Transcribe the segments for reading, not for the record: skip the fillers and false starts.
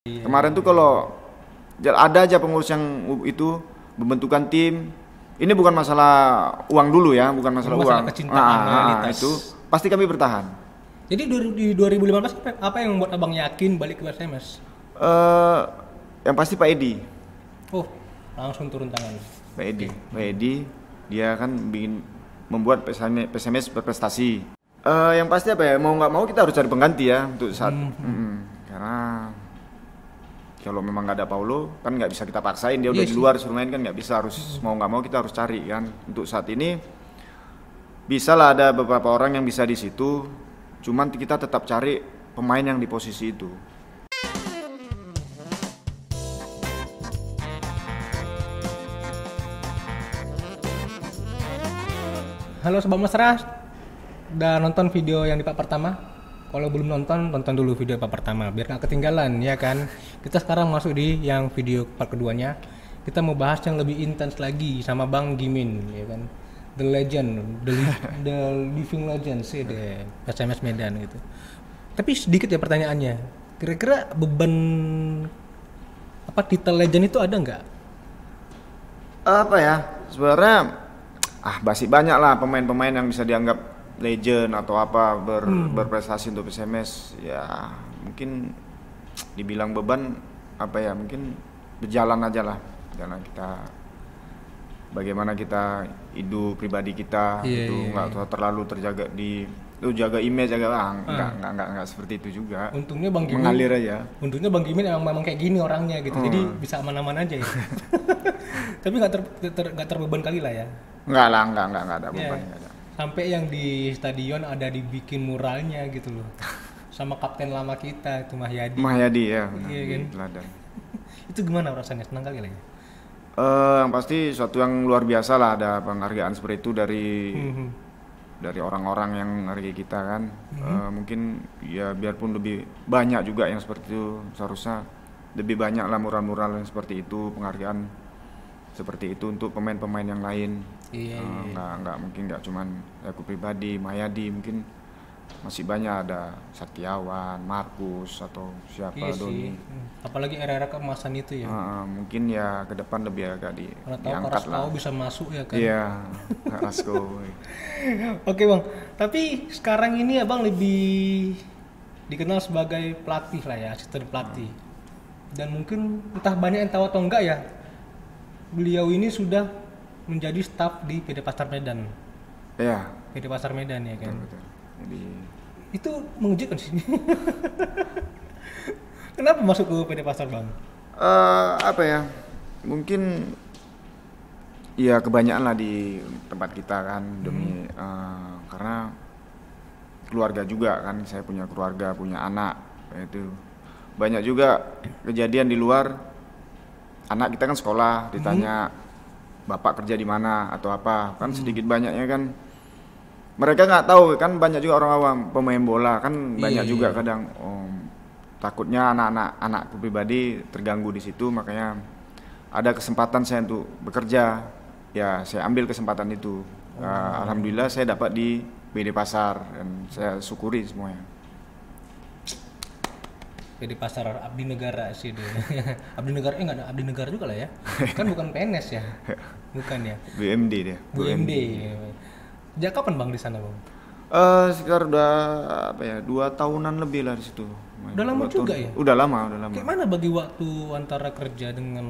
Kemarin tuh kalau ada aja pengurus yang itu membentukan tim. Ini bukan masalah uang dulu ya, bukan masalah Masalah uang. kecintaan, loyalitas. Itu pasti kami bertahan. Jadi di 2015 apa yang membuat abang yakin balik ke SMS? Eh, yang pasti Pak Edi, Oh, langsung turun tangan. Pak Edi, dia kan bikin membuat PSMS berprestasi. Yang pasti apa ya, mau nggak mau kita harus cari pengganti ya untuk saat, karena kalau memang nggak ada Paulo kan nggak bisa kita paksain, dia udah di luar suruh main kan nggak bisa, harus mau nggak mau kita harus cari kan. Untuk saat ini bisa lah ada beberapa orang yang bisa di situ, cuman kita tetap cari pemain yang di posisi itu. Halo Sobat Mesra, udah nonton video yang di part pertama? Kalau belum nonton, tonton dulu video part pertama biar nggak ketinggalan ya kan. Kita sekarang masuk di yang video part keduanya. Kita mau bahas yang lebih intens lagi sama Bang Gimin ya kan. The legend, the living legend sih deh SMS Medan gitu. Tapi sedikit ya pertanyaannya. Kira-kira beban apa titel legend itu ada nggak? Apa ya? Sebenarnya masih banyak lah pemain-pemain yang bisa dianggap legend atau apa berprestasi untuk PSMS ya. Mungkin dibilang beban apa ya, mungkin berjalan aja lah, jalan kita bagaimana kita hidup pribadi kita nggak terlalu terjaga di jaga image, nggak seperti itu juga. Untungnya Bang Gimin mengalir aja. Untungnya Bang Gimin memang kayak gini orangnya gitu, jadi bisa aman-aman aja ya. Tapi nggak terbeban kali lah ya. Nggak ada beban. Nggak ada. Sampai yang di stadion ada dibikin muralnya gitu loh, sama kapten lama kita itu Mahyadi ya, iya kan? Teladan. Itu gimana rasanya, senang kali lah ya? Yang pasti suatu yang luar biasa lah, ada penghargaan seperti itu dari orang-orang yang menghargai kita kan. Mungkin ya biarpun lebih banyak juga yang seperti itu, seharusnya lebih banyak lah mural-mural yang seperti itu, penghargaan seperti itu untuk pemain-pemain yang lain. Nggak mungkin nggak cuman aku pribadi, Mahyadi, mungkin masih banyak, ada Setiawan, Markus atau siapa, Doni. Apalagi era-era keemasan itu ya. Mungkin ya ke depan lebih agak diangkat lah. Bisa masuk ya kan. Iya, Rasko. Oke Bang, tapi sekarang ini Abang lebih dikenal sebagai pelatih lah ya, asisten pelatih. Dan mungkin entah banyak yang tahu atau enggak ya, beliau ini sudah menjadi staf di PD Pasar Medan. Iya. PD Pasar Medan ya kan. Betul. Jadi itu mengejutkan sih. Kenapa masuk ke PD Pasar Bang? Apa ya? Mungkin ya kebanyakan lah di tempat kita kan, demi karena keluarga juga kan, saya punya keluarga, punya anak, itu banyak juga kejadian di luar. Anak kita kan sekolah, ditanya bapak kerja di mana atau apa, kan sedikit banyaknya kan mereka nggak tahu kan, banyak juga orang awam pemain bola kan, banyak juga kadang takutnya anak pribadi terganggu di situ, makanya ada kesempatan saya untuk bekerja, ya saya ambil kesempatan itu. Alhamdulillah saya dapat di PD Pasar dan saya syukuri semuanya. PD Pasar Abdi Negara sih dia. Abdi Negara nggak ada Abdi Negara juga lah ya. Kan bukan PNS ya. Bukan ya. BUMD dia. BUMD. Sejak kapan Bang di sana Bang? Sekitar udah 2 tahunan lebih lah di situ. Udah lama juga ya? Udah lama. Kayak mana bagi waktu antara kerja dengan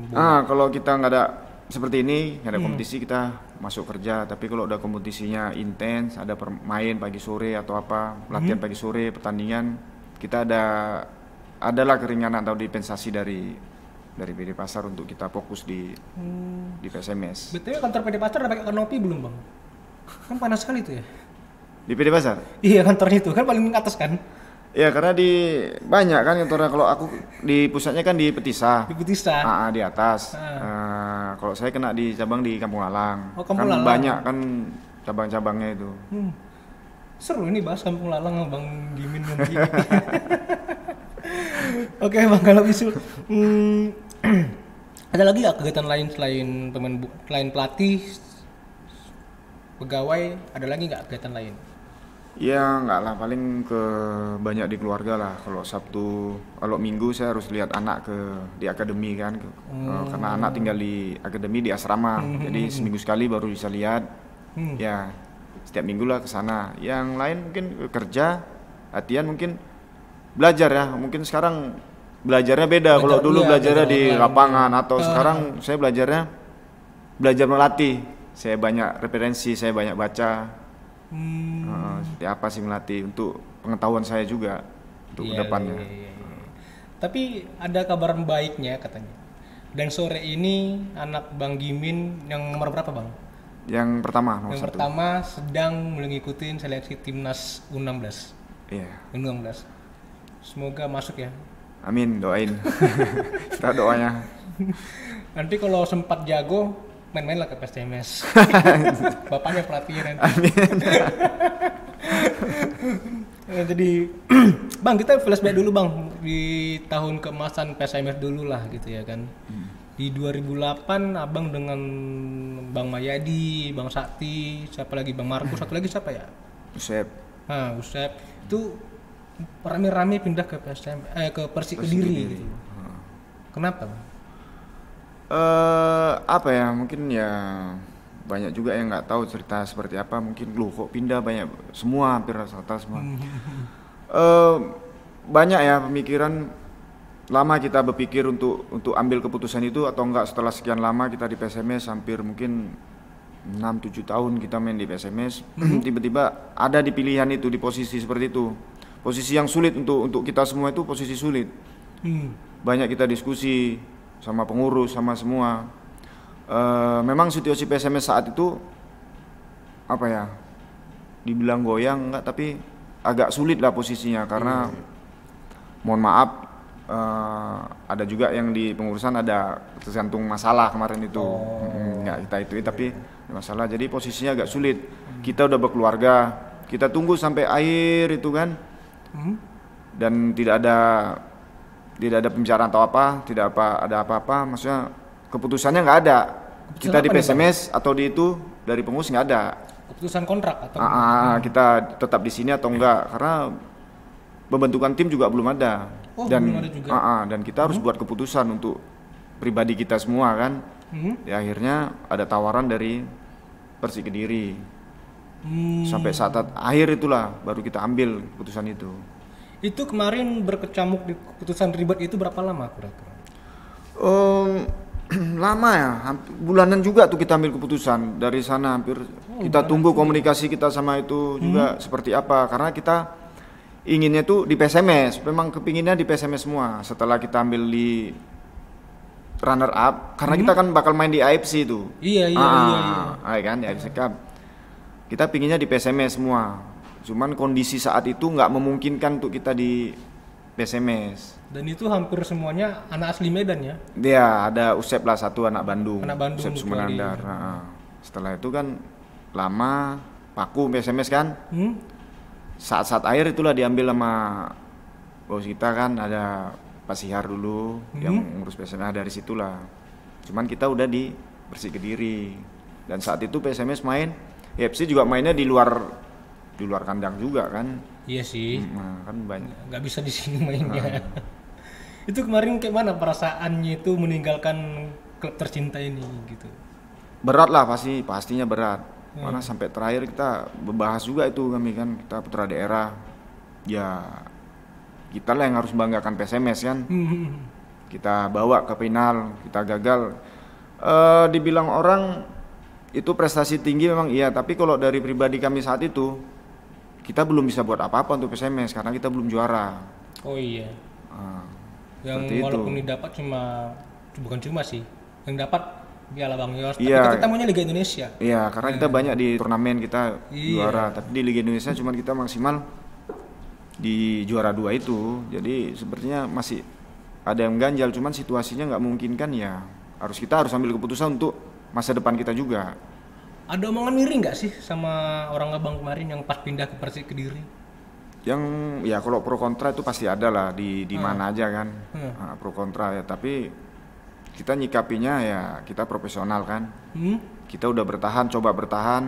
bola? Kalau kita nggak ada seperti ini, nggak ada kompetisi, kita masuk kerja. Tapi kalau udah kompetisinya intens, ada main pagi sore atau apa, latihan pagi sore, pertandingan, kita adalah keringanan atau dispensasi dari PD Pasar untuk kita fokus di PSMS. BTW kantor PD Pasar udah pakai kanopi belum Bang? Kan panas sekali itu ya. Di PD Pasar? Iya, kantornya itu kan paling atas kan? Ya karena banyak kan kantornya. Kalau aku di pusatnya kan di Petisa. Di Petisa. Di atas. Kalau saya kena di cabang di Kampung Alang. Kampung kan Lalang. Banyak kan cabang-cabangnya itu. Seru ini bahas Kampung Lalang sama Bang Gimin nanti. Oke Bang, kalau isu ada lagi gak kegiatan lain selain pelatih, pegawai, ada lagi nggak kegiatan lain? Ya nggak lah, paling ke banyak di keluarga lah. Kalau Sabtu, kalau Minggu saya harus lihat anak di akademi kan. Karena anak tinggal di akademi di asrama. Jadi seminggu sekali baru bisa lihat. Ya setiap minggu lah ke sana. Yang lain mungkin kerja, latihan mungkin belajar ya. Mungkin sekarang belajarnya beda. Kalau dulu belajarnya di lapangan atau sekarang saya belajar melatih. Saya banyak referensi, saya banyak baca. Seperti apa sih melatih untuk pengetahuan saya juga untuk kedepannya. Iya. Tapi ada kabar baiknya katanya. Dan sore ini anak Bang Gimin yang nomor berapa Bang? Yang pertama, nomor Yang satu. pertama sedang mengikuti seleksi timnas U16. Iya. U16. Semoga masuk ya. Amin, doain. Kita doanya. Nanti kalau sempat jago main-main lah ke PSTMS. Bapaknya pelatih nanti. Jadi Bang, kita flashback dulu Bang di tahun keemasan PSMS dulu lah gitu ya kan. Di 2008 Abang dengan Bang Mayadi, Bang Sakti, siapa lagi Bang Markus, satu lagi siapa ya? Usep. Usep. Itu rame-rame pindah ke ke Persik Kediri gitu. Kenapa Bang? Apa ya, mungkin ya banyak juga yang nggak tahu cerita seperti apa. Mungkin lu kok pindah, banyak semua hampir rata-rata semua. Banyak ya pemikiran, lama kita berpikir untuk ambil keputusan itu atau enggak. Setelah sekian lama kita di PSMS, hampir mungkin 6-7 tahun kita main di PSMS, tiba-tiba ada di pilihan itu, di posisi seperti itu, posisi yang sulit untuk kita semua, itu posisi sulit. Banyak kita diskusi sama pengurus, sama semua. Memang situasi PSMS saat itu apa ya, dibilang goyang enggak, tapi agak sulit lah posisinya karena mohon maaf, ada juga yang di pengurusan ada tergantung masalah kemarin itu. Enggak kita itu tapi masalah, jadi posisinya agak sulit. Kita udah berkeluarga, kita tunggu sampai akhir itu kan, dan tidak ada pembicaraan atau apa, tidak ada apa-apa, maksudnya keputusannya nggak ada. Kita di PSMS atau di itu dari pengurus nggak ada. Keputusan kontrak atau Kita tetap di sini atau enggak, karena pembentukan tim juga belum ada. Belum ada juga. Dan kita harus buat keputusan untuk pribadi kita semua kan. Ya akhirnya ada tawaran dari Persik Kediri. Sampai saat akhir itulah baru kita ambil keputusan itu. Itu kemarin berkecamuk di keputusan ribet itu berapa lama kira-kira? Lama ya, bulanan juga tuh kita ambil keputusan dari sana. Hampir kita tunggu komunikasi kita sama itu juga seperti apa, karena kita inginnya tuh di PSMS, memang kepinginnya di PSMS semua. Setelah kita ambil di runner up, karena kita kan bakal main di AFC itu. Iya. Kan di AFC Cup. Kita pinginnya di PSMS semua. Cuman kondisi saat itu nggak memungkinkan untuk kita di PSMS. Dan itu hampir semuanya anak asli Medan ya? Dia ada Usep lah, satu anak Bandung. Usep gitu Sumenandar. Setelah itu kan lama paku PSMS kan. Saat-saat akhir itulah diambil sama bos kita kan, ada Pak Sihar dulu yang ngurus PSMS, dari situlah. Cuman kita udah di Persik Kediri. Dan saat itu PSMS main, FC juga mainnya di luar kandang juga kan. Iya sih. Kan banyak. Nggak bisa di sini mainnya. Itu kemarin kayak mana perasaannya itu meninggalkan klub tercinta ini gitu? Berat lah pastinya berat. Karena sampai terakhir kita membahas juga itu, kami kan kita putra daerah. Ya kita lah yang harus membanggakan PSMS kan. Kita bawa ke final, kita gagal. Dibilang orang itu prestasi tinggi memang iya, tapi kalau dari pribadi kami saat itu, kita belum bisa buat apa-apa untuk PSMS karena kita belum juara. Oh iya. Yang walaupun didapat bukan cuma sih, yang dapat Piala Bang Yos, tapi kita maunya Liga Indonesia. Iya, karena kita banyak di turnamen kita juara, tapi di Liga Indonesia cuma kita maksimal di juara 2 itu. Jadi sepertinya masih ada yang ganjal, cuman situasinya nggak memungkinkan ya. Kita harus ambil keputusan untuk masa depan kita juga. Ada omongan miring nggak sih sama orang abang kemarin yang pas pindah ke Persik Kediri? Yang ya kalau pro kontra itu pasti ada lah di mana aja kan. Pro kontra ya, tapi kita nyikapinya ya kita profesional kan. Kita udah coba bertahan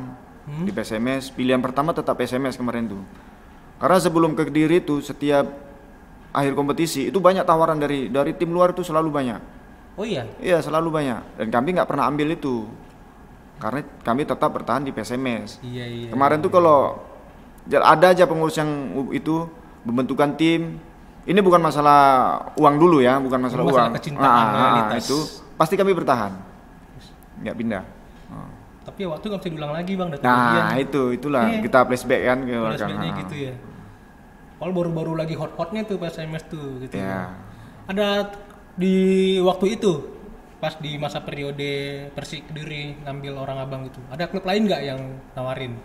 di PSMS. Pilihan pertama tetap PSMS kemarin tuh. Karena sebelum ke Kediri tuh setiap akhir kompetisi itu banyak tawaran dari tim luar itu selalu banyak. Oh iya. Iya, selalu banyak. Dan kami nggak pernah ambil itu. Karena kami tetap bertahan di PSMS. Iya. Kemarin tuh kalau ada aja pengurus yang itu membentukan tim. Ini bukan masalah uang dulu ya, bukan masalah uang. Kecintaan, loyalitas. Itu pasti kami bertahan. Nggak pindah. Tapi waktu nggak bisa diulang lagi bang. Nah itulah kita flashback kan ke flashbacknya gitu ya. Kalau baru-baru lagi hot-hotnya tuh PSMS tuh gitu. Ya. Ada di waktu itu pas di masa periode Persik Kediri ngambil orang abang gitu. Ada klub lain nggak yang nawarin?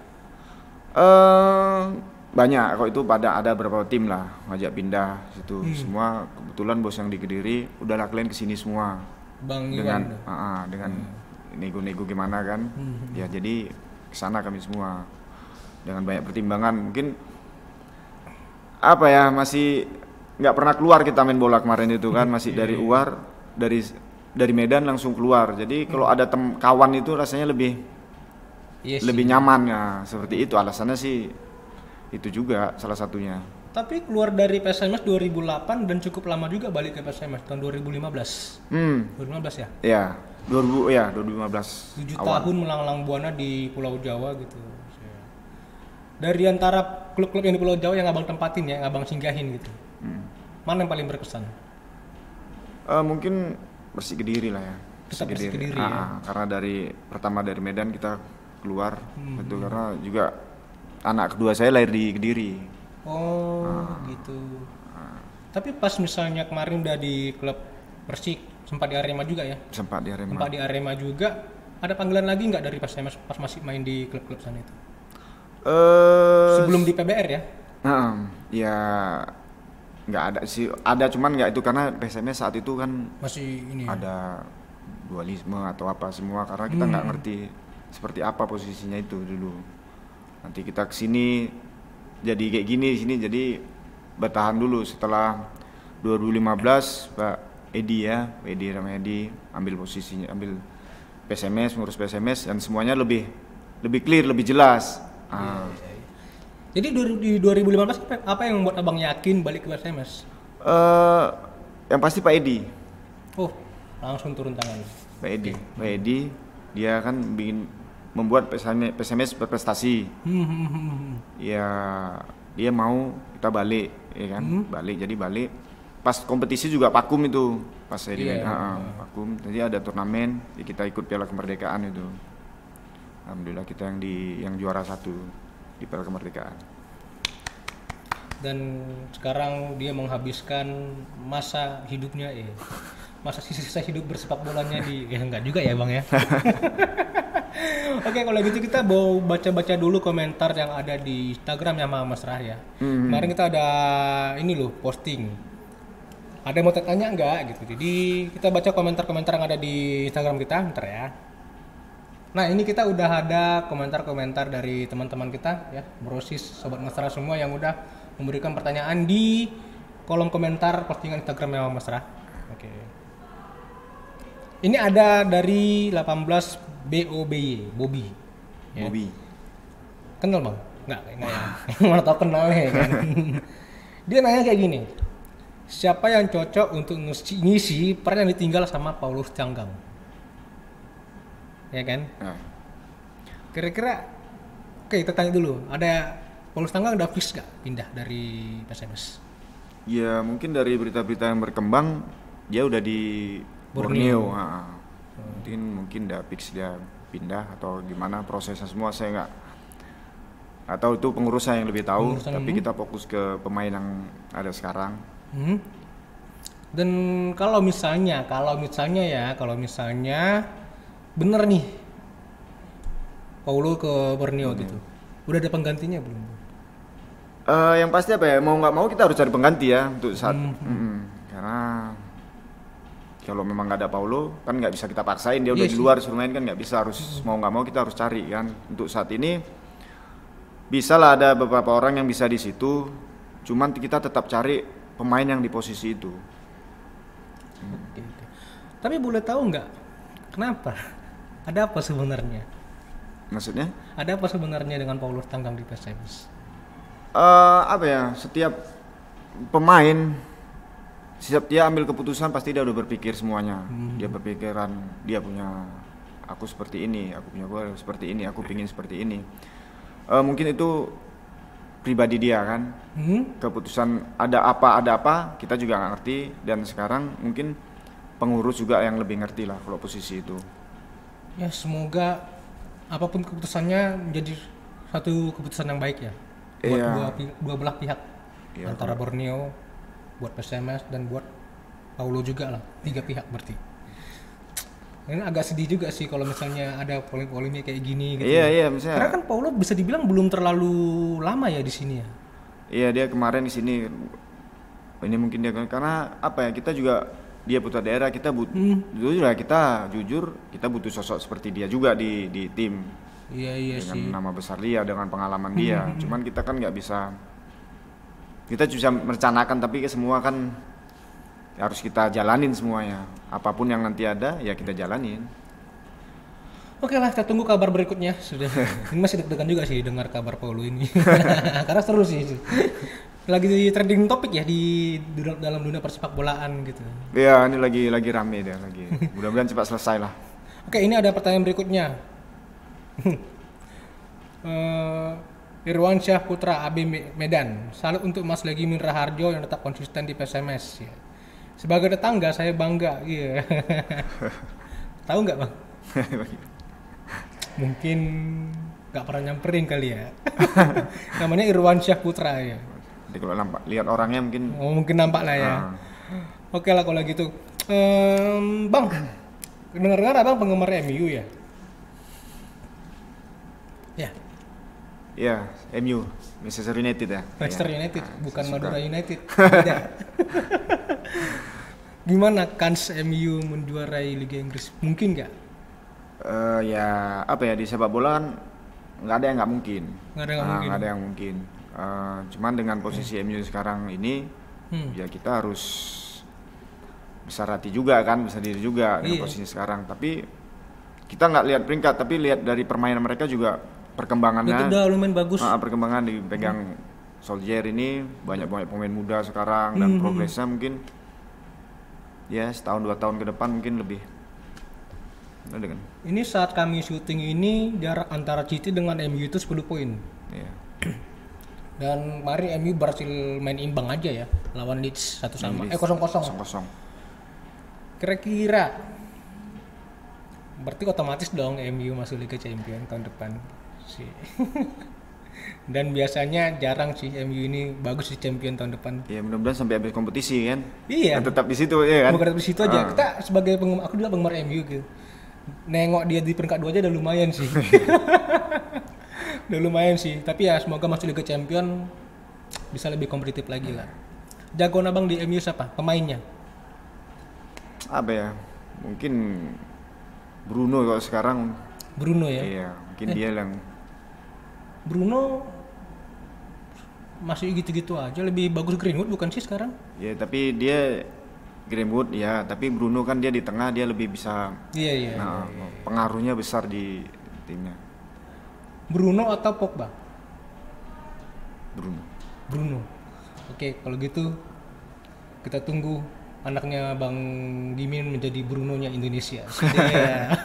Banyak kok itu ada beberapa tim lah ngajak pindah situ. Semua kebetulan bos yang di Kediri udahlah kalian kesini semua. Bang dengan Iwan dengan nego-nego gimana kan. Ya jadi kesana kami semua dengan banyak pertimbangan. Mungkin apa ya, masih nggak pernah keluar kita main bola kemarin itu kan, masih dari luar, dari Medan langsung keluar. Jadi kalau ada kawan itu rasanya lebih nyaman ya, seperti itu alasannya sih. Itu juga salah satunya. Tapi keluar dari PSMS 2008 dan cukup lama juga balik ke PSMS tahun 2015. 2015 ya? Iya, 2015. 7 tahun melanglang buana di Pulau Jawa gitu. Dari antara klub-klub yang di Pulau Jawa yang abang tempatin ya, yang abang singgahin gitu. Mana yang paling berkesan? Mungkin Persik Kediri lah ya. Persik Kediri ya. Karena pertama dari Medan kita keluar, itu karena juga anak kedua saya lahir di Kediri. Oh gitu. Tapi pas misalnya kemarin udah di klub Persik, sempat di Arema juga ya? Sempat di Arema juga. Ada panggilan lagi nggak dari PSMS pas masih main di klub-klub sana itu? Sebelum di PBR ya? Ya nggak ada sih, ada cuman nggak itu karena PSMS saat itu kan masih ini ada dualisme atau apa semua, karena kita nggak ngerti seperti apa posisinya itu dulu. Nanti kita kesini jadi kayak gini di sini, jadi bertahan dulu. Setelah 2015 Pak Edi ambil posisinya, ambil PSMS, ngurus PSMS, dan semuanya lebih clear, lebih jelas. Jadi di 2015 apa yang membuat abang yakin balik ke PSMS? Yang pasti Pak Edi. Oh, langsung turun tangan. Pak Edi, dia kan membuat PSMS berprestasi. Ya, dia mau kita balik, ya kan? Balik. Pas kompetisi juga vakum itu, pas saya vakum. Jadi ada turnamen, kita ikut Piala Kemerdekaan itu. Alhamdulillah kita yang juara 1 di Piala Kemerdekaan. Dan sekarang dia menghabiskan masa hidupnya masa sisa hidup bersepak bolanya di enggak juga ya bang ya. Oke, kalau gitu kita mau baca-baca dulu komentar yang ada di Instagram ya Mas Rah ya. Kemarin kita ada ini loh posting. Ada yang mau tanya enggak gitu. Jadi kita baca komentar-komentar yang ada di Instagram kita, bentar ya. Nah, ini kita udah ada komentar-komentar dari teman-teman kita ya, Brosis, Sobat Mesra semua yang udah memberikan pertanyaan di kolom komentar postingan Instagramnya Mas Rah. Oke. Ini ada dari 18 BOBY, Bobby. Ya. Bobby. Kenal bang? Enggak ya. Mana tau kenalnya kan. Dia nanya kayak gini. Siapa yang cocok untuk ngisi peran yang ditinggal sama Paulus Canggang? Ya kan? Kira-kira oke, kita tanya dulu. Ada Paulus Canggang udah fix gak pindah dari PSMS? Ya mungkin dari berita-berita yang berkembang dia udah di Borneo. Mungkin udah fix dia pindah atau gimana prosesnya semua saya nggak tahu, itu pengurusnya yang lebih tahu. Tapi kita fokus ke pemain yang ada sekarang. Dan kalau misalnya bener nih Paulo ke Borneo gitu, udah ada penggantinya belum? Yang pasti apa ya, mau nggak mau kita harus cari pengganti ya untuk saat karena kalau memang nggak ada Paulo kan nggak bisa kita paksain, dia udah di luar suruh main kan nggak bisa, harus mau nggak mau kita harus cari kan. Untuk saat ini bisa lah ada beberapa orang yang bisa di situ, cuman kita tetap cari pemain yang di posisi itu. Tapi boleh tahu nggak kenapa? Ada apa sebenarnya? Maksudnya? Ada apa sebenarnya dengan Paulus Tanggang di PSMS? Apa ya? Setiap pemain, setiap dia ambil keputusan pasti dia udah berpikir semuanya. Dia berpikiran, dia punya aku seperti ini, aku punya gol seperti ini, aku pingin seperti ini. Mungkin itu pribadi dia kan. Keputusan ada apa kita juga nggak ngerti, dan sekarang mungkin pengurus juga yang lebih ngerti lah kalau posisi itu. Ya semoga apapun keputusannya menjadi satu keputusan yang baik ya buat Iya. dua belah pihak, Iya, antara Borneo, buat PSMS dan buat Paulo juga lah, 3 pihak berarti. Ini agak sedih juga sih kalau misalnya ada polemik kayak gini gitu. Iya, misalnya. Karena kan Paulo bisa dibilang belum terlalu lama ya di sini ya. Iya, dia kemarin di sini. Ini mungkin dia karena apa ya, kita juga dia putra daerah, kita jujur kita butuh sosok seperti dia juga di tim. Iya Dengan sih. nama besar dia, dengan pengalaman dia. Cuman kita kan nggak bisa, kita bisa merencanakan, tapi semua kan harus kita jalanin semuanya. Apapun yang nanti ada ya kita jalanin. Oke lah, kita tunggu kabar berikutnya. Sudah. Ini masih deg-degan juga sih dengar kabar Paulo ini. Karena seru sih. Lagi di trending topik ya di dalam dunia persepak bolaan gitu. Ya, ini lagi rame dia lagi. Mudah-mudahan cepat selesai lah. Oke, ini ada pertanyaan berikutnya. Irwansyah Putra AB Medan. Salut untuk Mas Legimin Raharjo yang tetap konsisten di PSMS ya. Sebagai tetangga saya bangga. Iya. Tahu nggak Bang? Mungkin nggak pernah nyamperin kali ya. Namanya Irwansyah Putra ya. Nanti kalau lihat orangnya mungkin. Oh, mungkin nampak lah ya. Oke lah kalau gitu. Bang, dengar-dengar abang penggemar MU ya? Ya. Ya, MU, Manchester United ya. Manchester Ya. United, bukan saya Madura suka. United. Beda. Gimana kans MU menjuarai Liga Inggris? Mungkin nggak? Ya apa ya, di sepak bola kan nggak ada yang nggak mungkin. Nggak ada yang mungkin. Nggak ada yang mungkin. Cuman dengan posisi MU sekarang ini, ya kita harus besar hati juga kan, besar diri juga dengan Iya. posisi sekarang. Tapi kita nggak lihat peringkat, tapi lihat dari permainan mereka juga perkembangannya. Udah lumayan bagus. Perkembangan dipegang Solskjaer ini, banyak pemain muda sekarang, dan progresnya mungkin ya setahun 2 tahun ke depan mungkin lebih. Ada kan? Ini saat kami syuting ini jarak antara City dengan MU itu 10 poin. Iya. Dan kemarin MU berhasil main imbang aja ya lawan Leeds 1-1. 0-0. 0-0. Kira-kira berarti otomatis dong MU masuk Liga Champions tahun depan sih. Dan biasanya jarang sih MU ini bagus di Champion tahun depan. Ya mudah-mudahan sampai habis kompetisi kan. Iya. Dan tetap di situ ya kan. Bukan di situ aja. Kita sebagai penggemar, aku juga penggemar MU gitu. Nengok dia di peringkat 2 aja udah lumayan sih. Udah lumayan sih. Tapi ya semoga masuk Liga Champion bisa lebih kompetitif lagi lah. Jagoan abang di MU siapa? Pemainnya? Apa ya? Mungkin Bruno kalau sekarang. Bruno ya. Iya, mungkin dia yang Bruno masih gitu-gitu aja, lebih bagus Greenwood bukan sih sekarang? ya, tapi dia Greenwood ya, tapi Bruno kan dia di tengah, dia lebih bisa. Iya. Nah, pengaruhnya besar di timnya. Bruno atau Pogba? Bruno. Oke, kalau gitu kita tunggu anaknya Bang Gimin menjadi Bruno-nya Indonesia. Sudah.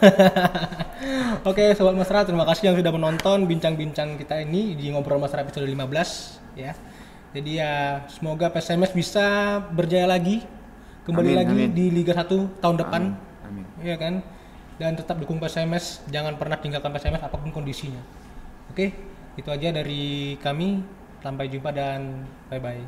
Oke, Sobat Mesra, terima kasih yang sudah menonton bincang-bincang kita ini di Ngobrol Mesra episode 15 ya. Jadi ya semoga PSMS bisa berjaya lagi, kembali lagi di Liga 1 tahun depan. Amin. Iya kan? Dan tetap dukung PSMS, jangan pernah tinggalkan PSMS apapun kondisinya. Oke, itu aja dari kami. Sampai jumpa dan bye-bye.